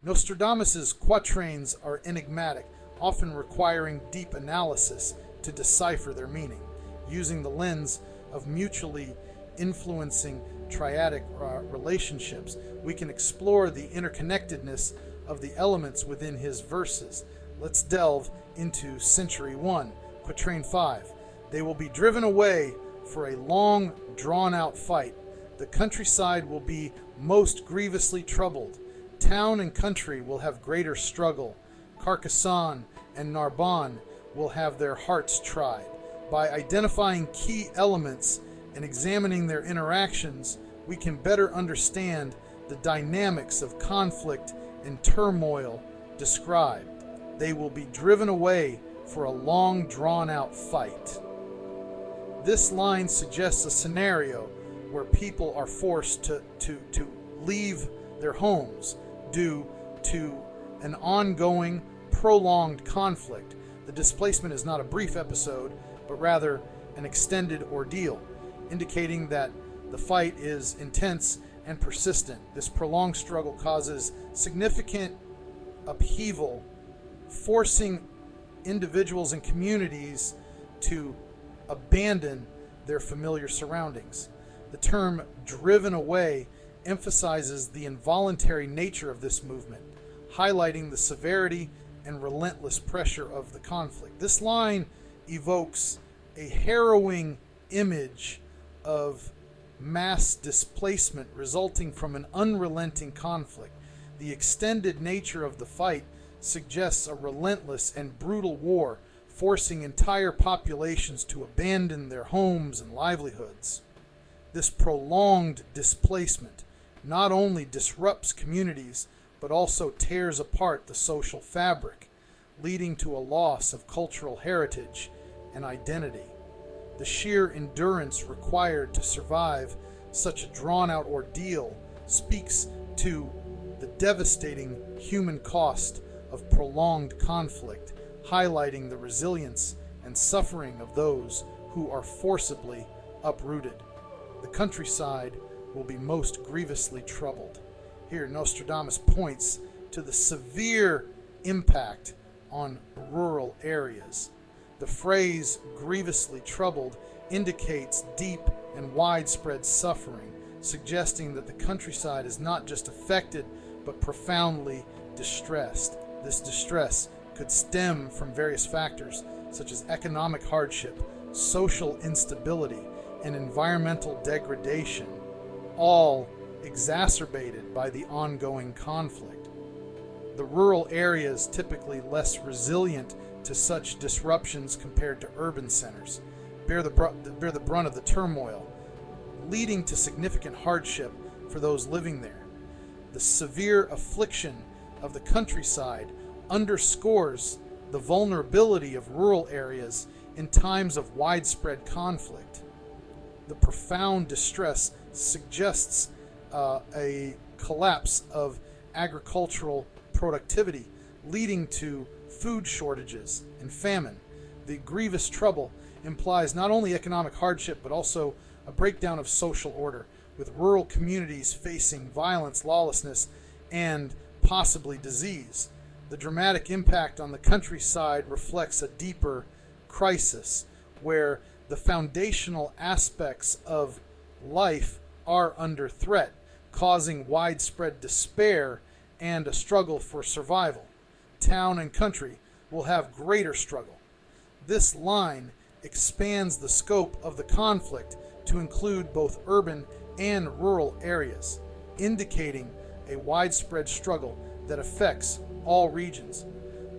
Nostradamus's quatrains are enigmatic, often requiring deep analysis to decipher their meaning. Using the lens of mutually influencing triadic relationships, we can explore the interconnectedness of the elements within his verses. Let's delve into Century 1, Quatrain 5. They will be driven away for a long, drawn-out fight. The countryside will be most grievously troubled. Town and country will have greater struggle. Carcassonne and Narbonne will have their hearts tried. By identifying key elements and examining their interactions, we can better understand the dynamics of conflict and turmoil described. They will be driven away for a long, drawn-out fight. This line suggests a scenario where people are forced to leave their homes due to an ongoing, prolonged conflict. The displacement is not a brief episode, but rather an extended ordeal, indicating that the fight is intense and persistent. This prolonged struggle causes significant upheaval, forcing individuals and communities to abandon their familiar surroundings. The term driven away emphasizes the involuntary nature of this movement, highlighting the severity and relentless pressure of the conflict. This line evokes a harrowing image of mass displacement resulting from an unrelenting conflict. The extended nature of the fight suggests a relentless and brutal war, forcing entire populations to abandon their homes and livelihoods. This prolonged displacement not only disrupts communities, but also tears apart the social fabric, leading to a loss of cultural heritage and identity. The sheer endurance required to survive such a drawn-out ordeal speaks to the devastating human cost of prolonged conflict, highlighting the resilience and suffering of those who are forcibly uprooted. The countryside will be most grievously troubled. Here, Nostradamus points to the severe impact on rural areas. The phrase grievously troubled indicates deep and widespread suffering, suggesting that the countryside is not just affected, but profoundly distressed. This distress could stem from various factors, such as economic hardship, social instability, and environmental degradation, all exacerbated by the ongoing conflict. The rural areas, typically less resilient to such disruptions compared to urban centers, bear the brunt of the turmoil, leading to significant hardship for those living there. The severe affliction of the countryside underscores the vulnerability of rural areas in times of widespread conflict. The profound distress suggests a collapse of agricultural productivity, leading to food shortages and famine. The grievous trouble implies not only economic hardship, but also a breakdown of social order, with rural communities facing violence, lawlessness, and possibly disease. The dramatic impact on the countryside reflects a deeper crisis, where the foundational aspects of life are under threat, causing widespread despair and a struggle for survival. Town and country will have greater struggle. This line expands the scope of the conflict to include both urban and rural areas, indicating a widespread struggle that affects all regions.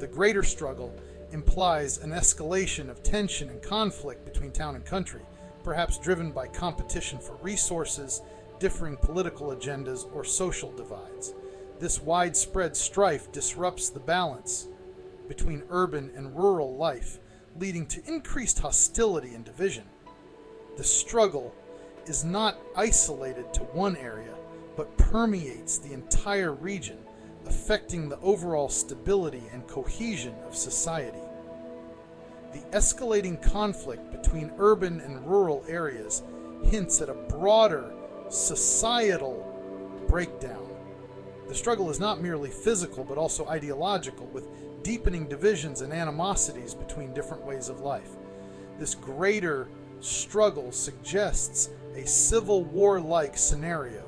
The greater struggle implies an escalation of tension and conflict between town and country, perhaps driven by competition for resources, differing political agendas, or social divides. This widespread strife disrupts the balance between urban and rural life, leading to increased hostility and division. The struggle is not isolated to one area, but permeates the entire region, affecting the overall stability and cohesion of society. The escalating conflict between urban and rural areas hints at a broader societal breakdown. The struggle is not merely physical, but also ideological, with deepening divisions and animosities between different ways of life. This greater struggle suggests a civil war-like scenario,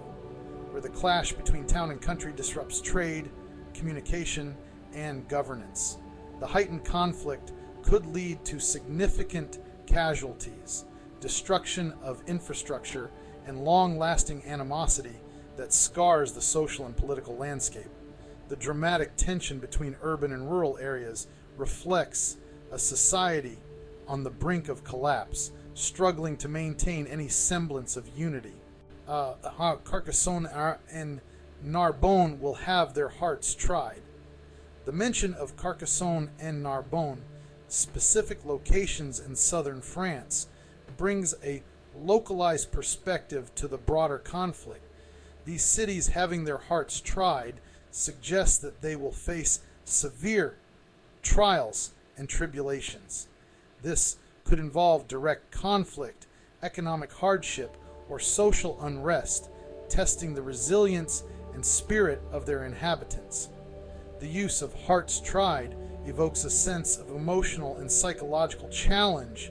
where the clash between town and country disrupts trade, communication, and governance. The heightened conflict could lead to significant casualties, destruction of infrastructure, and long-lasting animosity that scars the social and political landscape. The dramatic tension between urban and rural areas reflects a society on the brink of collapse, struggling to maintain any semblance of unity. Carcassonne and Narbonne will have their hearts tried. The mention of Carcassonne and Narbonne, specific locations in southern France, brings a localized perspective to the broader conflict. These cities having their hearts tried suggests that they will face severe trials and tribulations. This could involve direct conflict, economic hardship, or social unrest, testing the resilience and spirit of their inhabitants. The use of hearts tried evokes a sense of emotional and psychological challenge,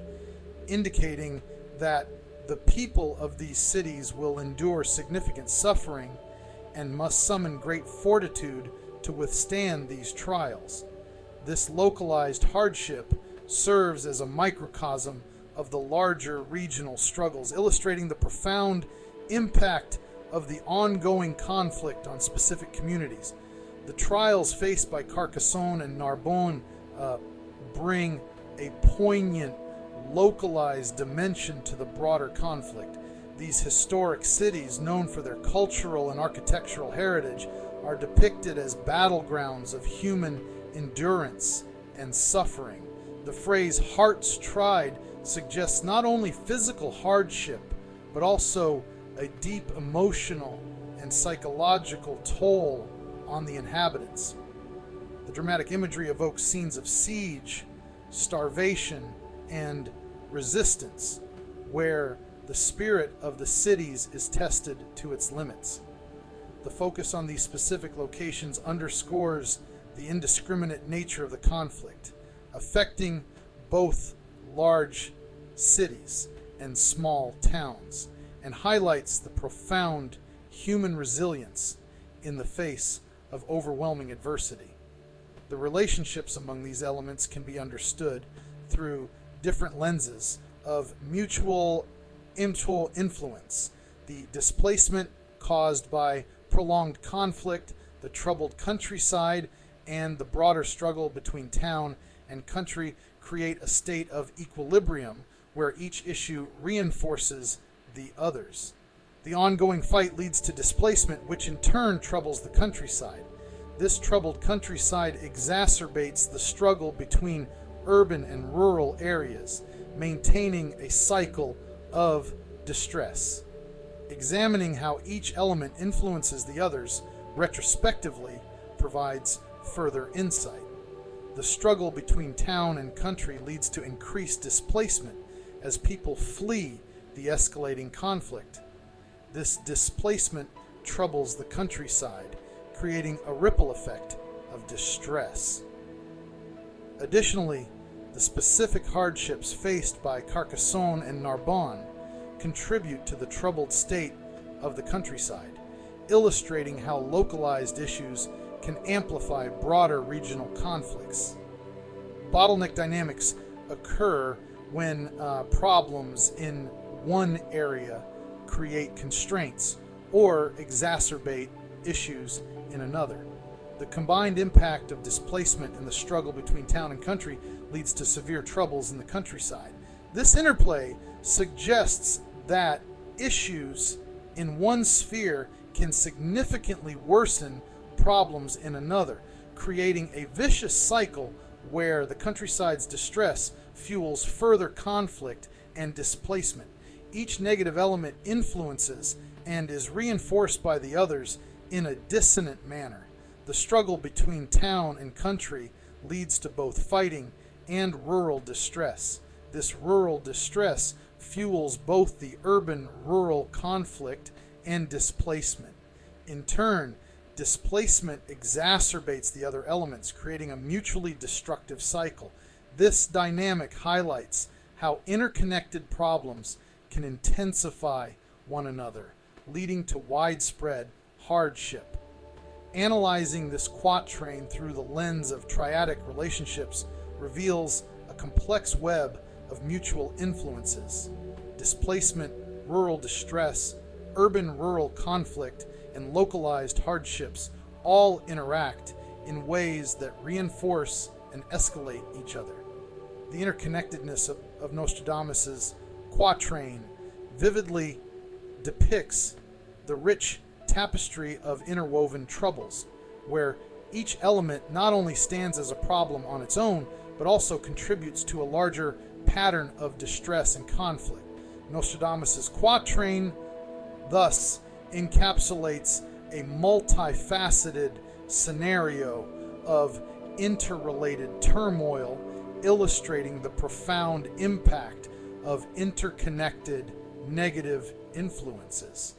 indicating that the people of these cities will endure significant suffering and must summon great fortitude to withstand these trials. This localized hardship serves as a microcosm of the larger regional struggles, illustrating the profound impact of the ongoing conflict on specific communities. The trials faced by Carcassonne and Narbonne bring a poignant, localized dimension to the broader conflict. These historic cities, known for their cultural and architectural heritage, are depicted as battlegrounds of human endurance and suffering. The phrase "hearts tried" suggests not only physical hardship, but also a deep emotional and psychological toll on the inhabitants. The dramatic imagery evokes scenes of siege, starvation, and resistance, where the spirit of the cities is tested to its limits. The focus on these specific locations underscores the indiscriminate nature of the conflict, affecting both large cities and small towns, and highlights the profound human resilience in the face of overwhelming adversity. The relationships among these elements can be understood through different lenses of mutual influence: the displacement caused by prolonged conflict, the troubled countryside, and the broader struggle between town and country create a state of equilibrium where each issue reinforces the others. The ongoing fight leads to displacement, which in turn troubles the countryside. This troubled countryside exacerbates the struggle between urban and rural areas, maintaining a cycle of distress. Examining how each element influences the others retrospectively provides further insight. The struggle between town and country leads to increased displacement as people flee the escalating conflict. This displacement troubles the countryside, creating a ripple effect of distress. Additionally, the specific hardships faced by Carcassonne and Narbonne contribute to the troubled state of the countryside, illustrating how localized issues can amplify broader regional conflicts. Bottleneck dynamics occur when problems in one area create constraints or exacerbate issues in another. The combined impact of displacement and the struggle between town and country leads to severe troubles in the countryside. This interplay suggests that issues in one sphere can significantly worsen problems in another, creating a vicious cycle where the countryside's distress fuels further conflict and displacement. Each negative element influences and is reinforced by the others in a dissonant manner. The struggle between town and country leads to both fighting and rural distress. This rural distress fuels both the urban-rural conflict and displacement. In turn, Displacement exacerbates the other elements, creating a mutually destructive cycle. This dynamic highlights how interconnected problems can intensify one another, leading to widespread hardship. Analyzing this quatrain through the lens of triadic relationships reveals a complex web of mutual influences. Displacement, rural distress, urban-rural conflict, and localized hardships all interact in ways that reinforce and escalate each other. The interconnectedness of Nostradamus's quatrain vividly depicts the rich tapestry of interwoven troubles, where each element not only stands as a problem on its own, but also contributes to a larger pattern of distress and conflict. Nostradamus's quatrain thus encapsulates a multifaceted scenario of interrelated turmoil, illustrating the profound impact of interconnected negative influences.